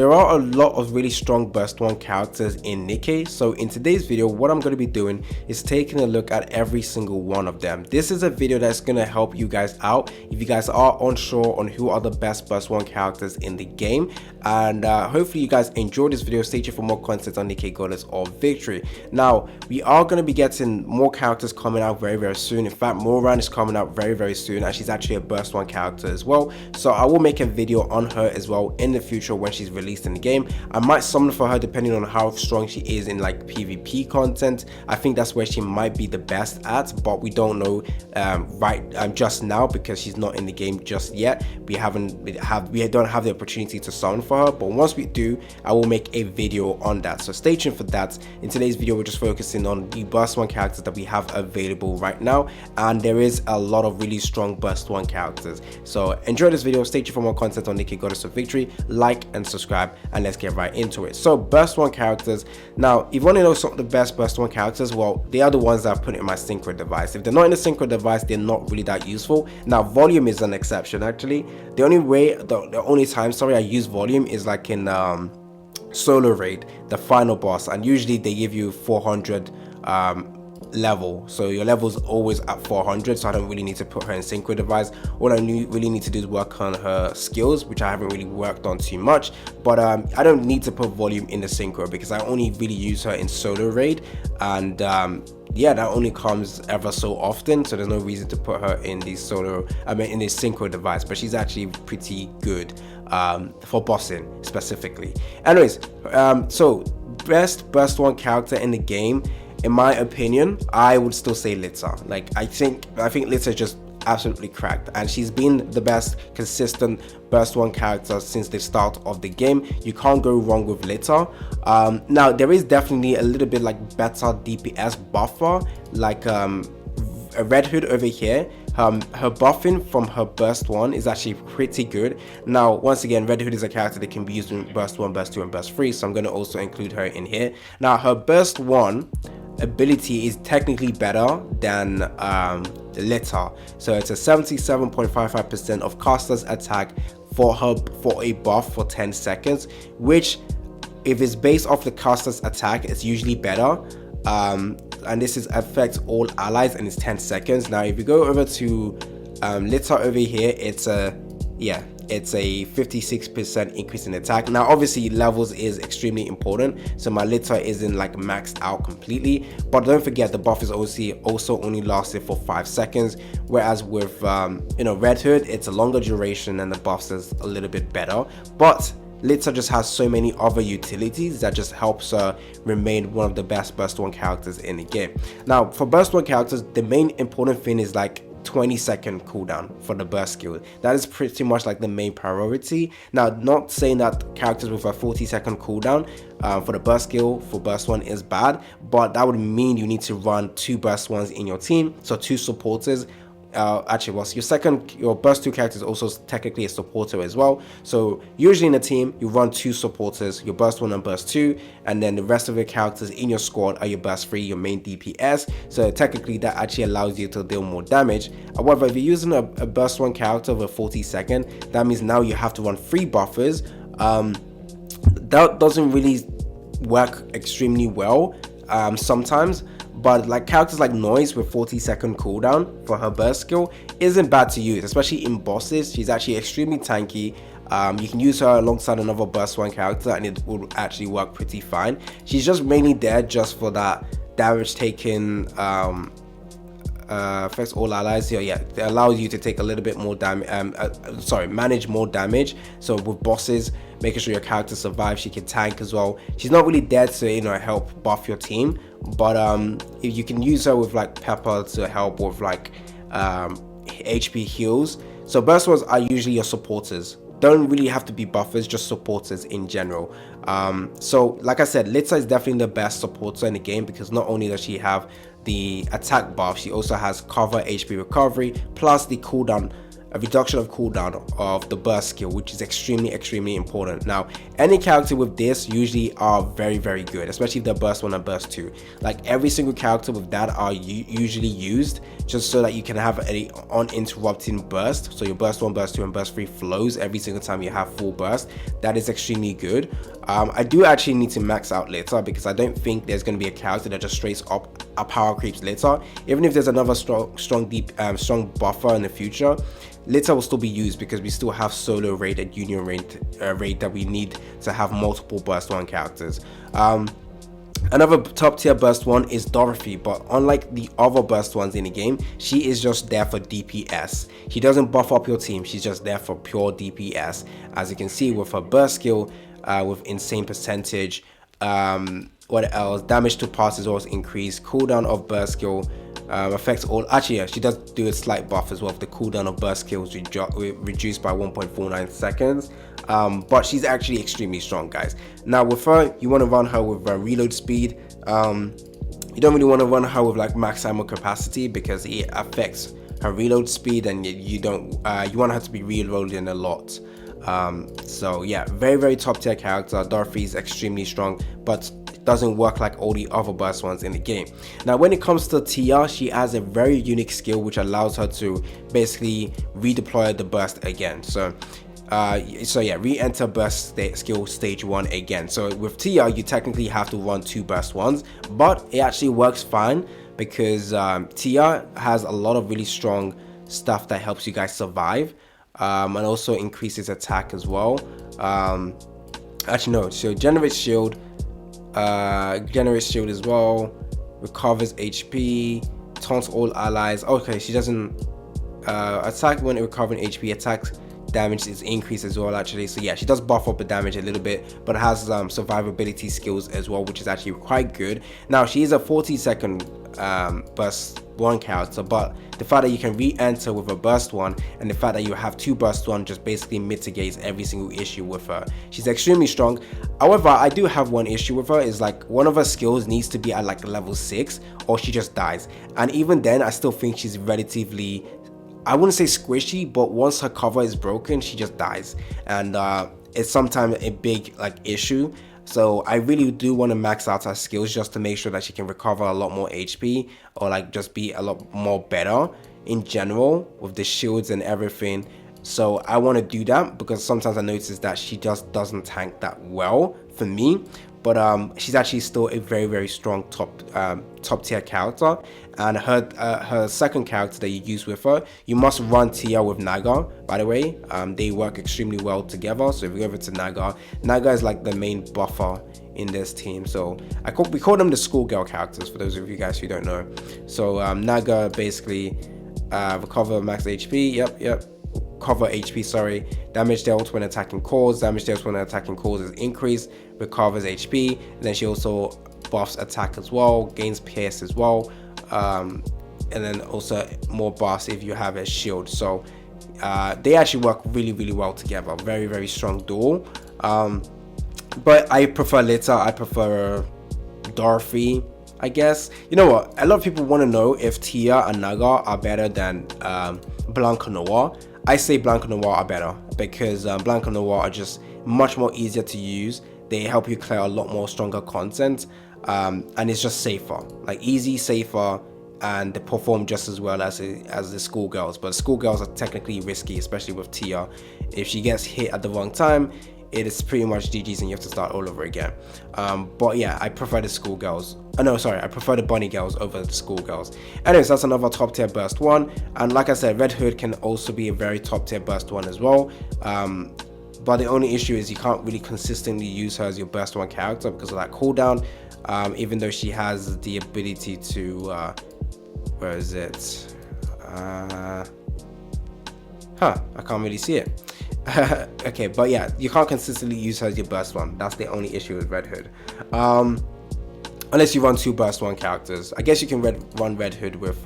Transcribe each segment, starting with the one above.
there are a lot of really strong burst 1 characters in Nikke. So in today's video, what I'm going to be doing is taking a look at every single one of them. This is a video that's going to help you guys out if you guys are unsure on who are the best burst 1 characters in the game. And hopefully you guys enjoyed this video. Stay tuned for more content on Nikke Goddess of Victory. Now, we are going to be getting more characters coming out very soon. In fact, Moran is coming out very soon, and she's actually a burst 1 character as well. So I will make a video on her as well in the future when she's released in the game. I might summon for her depending on how strong she is in like PvP content. I think that's where she might be the best at, but we don't know just now because she's not in the game just yet. We don't have the opportunity to summon for her, but once we do, I will make a video on that. So stay tuned for that. In today's video, we're just focusing on the burst 1 characters that we have available right now, and there is a lot of really strong burst 1 characters. So enjoy this video. Stay tuned for more content on Nikke Goddess of Victory. Like and subscribe, and let's get right into it. So burst 1 characters. Now, if you want to know some of the best burst 1 characters, well, they are the ones that I've put in my synchro device. If they're not in the synchro device, they're not really that useful. Now, volume is an exception actually. The only time I use volume is like in solo raid, the final boss, and usually they give you 400 level, so your level is always at 400, so I don't really need to put her in synchro device. All I really need to do is work on her skills, which I haven't really worked on too much, but I don't need to put volume in the synchro because I only really use her in solo raid, and yeah, that only comes ever so often, so there's no reason to put her in the in the synchro device. But she's actually pretty good for bossing specifically. Anyways, so best burst 1 character in the game, in my opinion, I would still say Litta. Like I think Litta just absolutely cracked, and she's been the best consistent burst 1 character since the start of the game. You can't go wrong with Litta. Now there is definitely a little bit like better DPS buffer, like a Red Hood over here. Her buffing from her burst 1 is actually pretty good. Now once again, Red Hood is a character that can be used in burst 1, burst 2 and burst 3, so I'm going to also include her in here. Now her burst 1 ability is technically better than Litta, so it's a 77.55% of caster's attack for a buff for 10 seconds, which if it's based off the caster's attack, it's usually better. And this is affects all allies, and it's 10 seconds. Now if you go over to Litta over here, it's a 56% increase in attack. Now obviously levels is extremely important, so my Litta isn't like maxed out completely, but don't forget the buff is also only lasted for 5 seconds, whereas with Red Hood, it's a longer duration and the buffs is a little bit better. But Litta just has so many other utilities that just helps her remain one of the best burst 1 characters in the game. Now for burst 1 characters, the main important thing is like 20-second cooldown for the burst skill. That is pretty much like the main priority. Now, not saying that characters with a 40-second cooldown for the burst skill for burst 1 is bad, but that would mean you need to run 2 burst 1s in your team, so 2 supporters. Actually, your burst 2 character is also technically a supporter as well. So usually in a team, you run 2 supporters, your burst 1 and burst 2, and then the rest of the characters in your squad are your burst 3, your main DPS. So technically that actually allows you to deal more damage. However, if you're using a burst 1 character with a 40-second, that means now you have to run 3 buffers. That doesn't really work extremely well sometimes. But like characters like Noise with 40-second cooldown for her burst skill isn't bad to use, especially in bosses. She's actually extremely tanky. You can use her alongside another burst 1 character and it will actually work pretty fine. She's just mainly there just for that damage taken, affects all allies. So yeah, it allows you to take a little bit more damage, manage more damage. So with bosses, making sure your character survives, she can tank as well. She's not really there to help buff your team, but if you can use her with like Pepper to help with like HP heals. So burst 1s are usually your supporters. Don't really have to be buffers, just supporters in general. So like I said, Litta is definitely the best supporter in the game because not only does she have the attack buff, she also has cover, HP recovery, plus the cooldown a reduction of cooldown of the burst skill, which is extremely important. Now, any character with this usually are very good, especially if they're burst 1 and burst 2. Like every single character with that are usually used just so that you can have a uninterrupted burst. So your burst 1, burst 2, and burst 3 flows every single time you have full burst. That is extremely good. I do actually need to max out Litter, because I don't think there's going to be a character that just straight up power creeps Litter. Even if there's another strong buffer in the future, Litter will still be used, because we still have solo raid and union raid that we need to have multiple burst 1 characters. Another top tier burst 1 is Dorothy, but unlike the other burst 1s in the game, she is just there for DPS. She doesn't buff up your team, she's just there for pure DPS. As you can see with her burst skill, with insane percentage. What else? Damage to pass is also increased. Cooldown of burst skill affects all. Actually, yeah, she does do a slight buff as well. The cooldown of burst skills reduced by 1.49 seconds. But she's actually extremely strong, guys. Now with her, you want to run her with reload speed. You don't really want to run her with like max ammo capacity, because it affects her reload speed, and you want her to be reloading a lot. So yeah, very top tier character. Dorothy is extremely strong, but doesn't work like all the other burst 1s in the game. Now when it comes to Tia, she has a very unique skill which allows her to basically redeploy the burst again. So yeah, re-enter burst skill stage 1 again. So with Tia, you technically have to run 2 burst 1s, but it actually works fine, because Tia has a lot of really strong stuff that helps you guys survive, and also increases attack as well. Actually no, so generates shield as well, recovers HP, taunts all allies. Okay, she doesn't attack when recovering HP, attack damage is increased as well, actually. So yeah, she does buff up the damage a little bit, but has survivability skills as well, which is actually quite good. Now she is a 40-second burst 1 character, but the fact that you can re-enter with a burst 1, and the fact that you have 2 burst 1 just basically mitigates every single issue with her. She's extremely strong. However, I do have one issue with her, is like one of her skills needs to be at like level 6, or she just dies. And even then, I still think she's relatively, I wouldn't say squishy, but once her cover is broken, she just dies, and it's sometimes a big like issue. So I really do want to max out her skills just to make sure that she can recover a lot more HP, or like just be a lot more better in general with the shields and everything. So I want to do that, because sometimes I notice that she just doesn't tank that well for me. But she's actually still a very strong top tier character. And her second character that you use with her, you must run Tia with Naga, by the way. They work extremely well together. So if we go over to Naga is like the main buffer in this team. So we call them the schoolgirl characters, for those of you guys who don't know. So Naga basically recover max HP, yep, cover HP, sorry, damage dealt when attacking cores, damage dealt when attacking cores is increased, recovers HP, and then she also buffs attack as well, gains pierce as well, and then also more buffs if you have a shield. So they actually work really well together. Very strong duo. But I prefer Litter, I prefer Dorothy, I guess. You know what, a lot of people want to know if Tia and Naga are better than Blanc Noir. I say Blanc Noir are better, because Blanc Noir are just much more easier to use. They help you clear a lot more stronger content, and it's just safer, like easy, safer, and they perform just as well as the schoolgirls. But schoolgirls are technically risky, especially with Tia. If she gets hit at the wrong time, it is pretty much GG's and you have to start all over again. But yeah, I prefer the schoolgirls. I prefer the bunny girls over the schoolgirls. Anyways, that's another top tier burst 1. And like I said, Red Hood can also be a very top tier burst 1 as well. But the only issue is you can't really consistently use her as your burst 1 character because of that cooldown. Even though she has the ability to, where is it? I can't really see it. Okay, but yeah, you can't consistently use her as your burst 1. That's the only issue with Red Hood. Unless you run 2 burst 1 characters. I guess you can run Red Hood with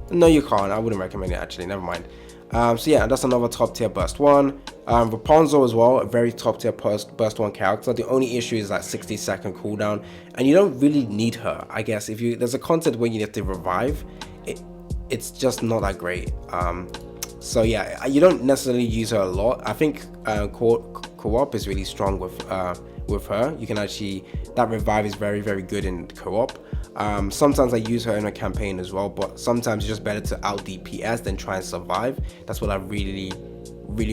no, you can't. I wouldn't recommend it, actually, never mind. So yeah, that's another top tier burst 1. Rapunzel as well, a very top tier burst 1 character. The only issue is that 60-second cooldown, and you don't really need her. I guess if there's a content where you have to revive, it's just not that great. So yeah, you don't necessarily use her a lot. I think co-op is really strong with her. You can actually, that revive is very, very good in co-op. Sometimes I use her in a campaign as well, but sometimes it's just better to out DPS than try and survive. That's what I really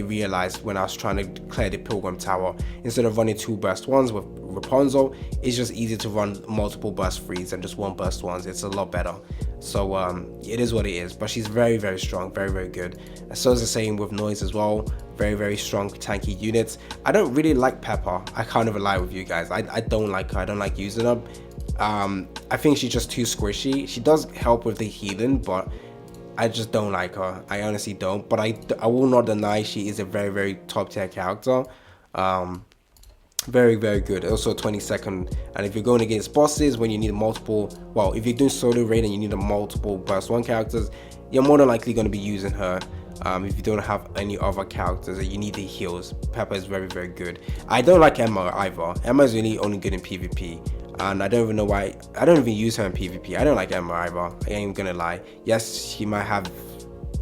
realized when I was trying to clear the Pilgrim Tower. Instead of running 2 burst 1s with Rapunzel, it's just easier to run multiple burst 3s and just 1 burst 1s. It's a lot better. So it is what it is, but she's very, very strong, very, very good. And so is the same with Noise as well. Very, very strong tanky units. I don't really like Pepper. I can't even lie with you guys. I don't like her. I don't like using her. I think she's just too squishy. She does help with the healing, but I just don't like her. I honestly don't. But I will not deny she is a very, very top tier character. Very, very good. Also 22nd, and if you're going against bosses when you need multiple, well, if you're doing solo raid and you need a multiple burst 1 characters, you're more than likely going to be using her. If you don't have any other characters and you need the heals, Pepper is very, very good. I don't like Emma either. Emma is really only good in PvP, and I don't even know why. I don't even use her in PvP. I don't like Emma either. I ain't gonna lie. Yes, she might have,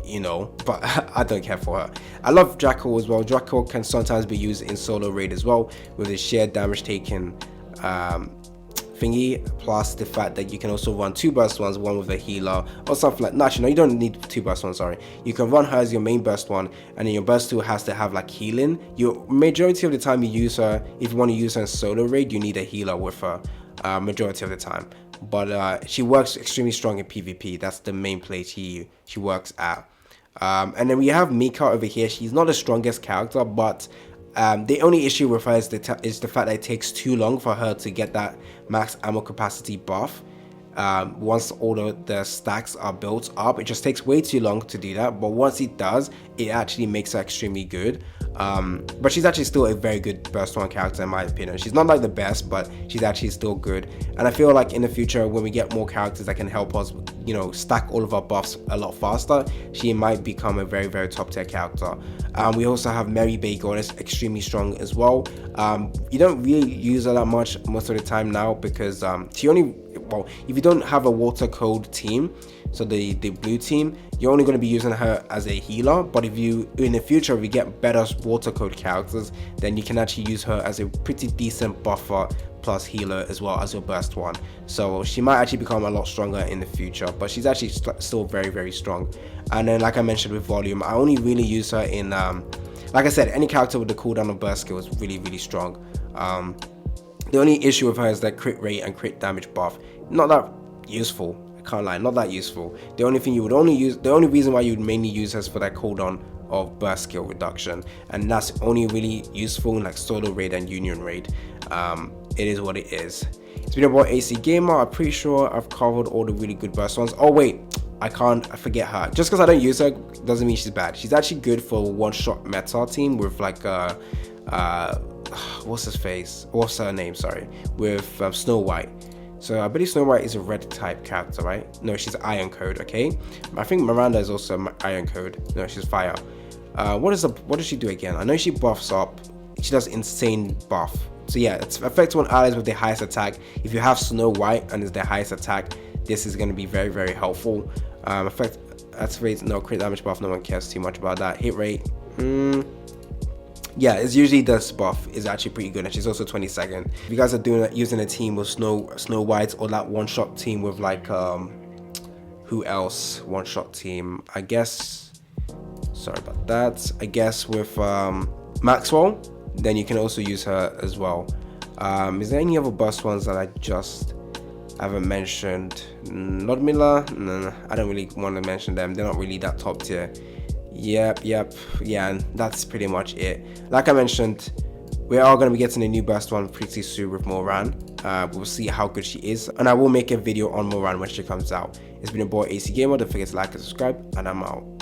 you know, but I don't care for her. I love Jackal as well. Jackal can sometimes be used in solo raid as well with his shared damage taken thingy, plus the fact that you can also run 2 burst 1s, one with a healer or something like that. Actually, no, you don't need 2 burst 1s, sorry. You can run her as your main burst 1, and then your burst 2 has to have like healing. Your majority of the time you use her, if you want to use her in solo raid, you need a healer with her, majority of the time. But she works extremely strong in PvP. That's the main place she works at. And then we have Mika over here. She's not the strongest character, but the only issue with her is the fact that it takes too long for her to get that max ammo capacity buff. Once all the stacks are built up, it just takes way too long to do that, but once it does, it actually makes her extremely good. But she's actually still a very good burst 1 character in my opinion. She's not like the best, but she's actually still good, and I feel like in the future when we get more characters that can help us, you know, stack all of our buffs a lot faster, she might become a very, very top tier character. We also have Mary Bay Goddess, extremely strong as well. You don't really use her that much most of the time now because she only, well, if you don't have a water code team, so the blue team, you're only going to be using her as a healer. But if you, in the future, we get better water code characters, then you can actually use her as a pretty decent buffer plus healer as well as your burst 1. So she might actually become a lot stronger in the future, but she's actually still very, very strong. And then like I mentioned with volume, I only really use her in like I said, any character with the cooldown of burst skill is really, really strong. The only issue with her is that crit rate and crit damage buff. Not that useful, I can't lie, not that useful. The only thing you would only use, the only reason why you would mainly use her is for that cooldown of burst skill reduction, and that's only really useful in like solo raid and union raid. It is what it is. It's been about AC Gamer. I'm pretty sure I've covered all the really good burst ones. Oh wait, I forget her. Just because I don't use her doesn't mean she's bad. She's actually good for one-shot meta team with like what's his face? What's her name? Sorry, with Snow White. So I believe Snow White is a red type character, right? No, she's Iron Code. Okay, I think Miranda is also Iron Code. No, she's Fire. What does she do again? I know she buffs up. She does insane buff. So yeah, it's affects on allies with the highest attack. If you have Snow White and it's their highest attack, this is going to be very, very helpful. Activate no crit damage buff. No one cares too much about that. Hit rate. Yeah, it's usually this buff is actually pretty good, and she's also 22nd. If you guys are using a team with Snow White or that one-shot team with like who else? One-shot team. I guess. Sorry about that. I guess with Maxwell, then you can also use her as well. Is there any other burst ones that I just haven't mentioned? Ludmilla? No, I don't really want to mention them. They're not really that top tier. Yep, yeah, and that's pretty much it. Like I mentioned, we are going to be getting a new burst one pretty soon with Moran. We'll see how good she is, and I will make a video on Moran when she comes out. It's been your boy AC Gamer. Don't forget to like and subscribe, and I'm out.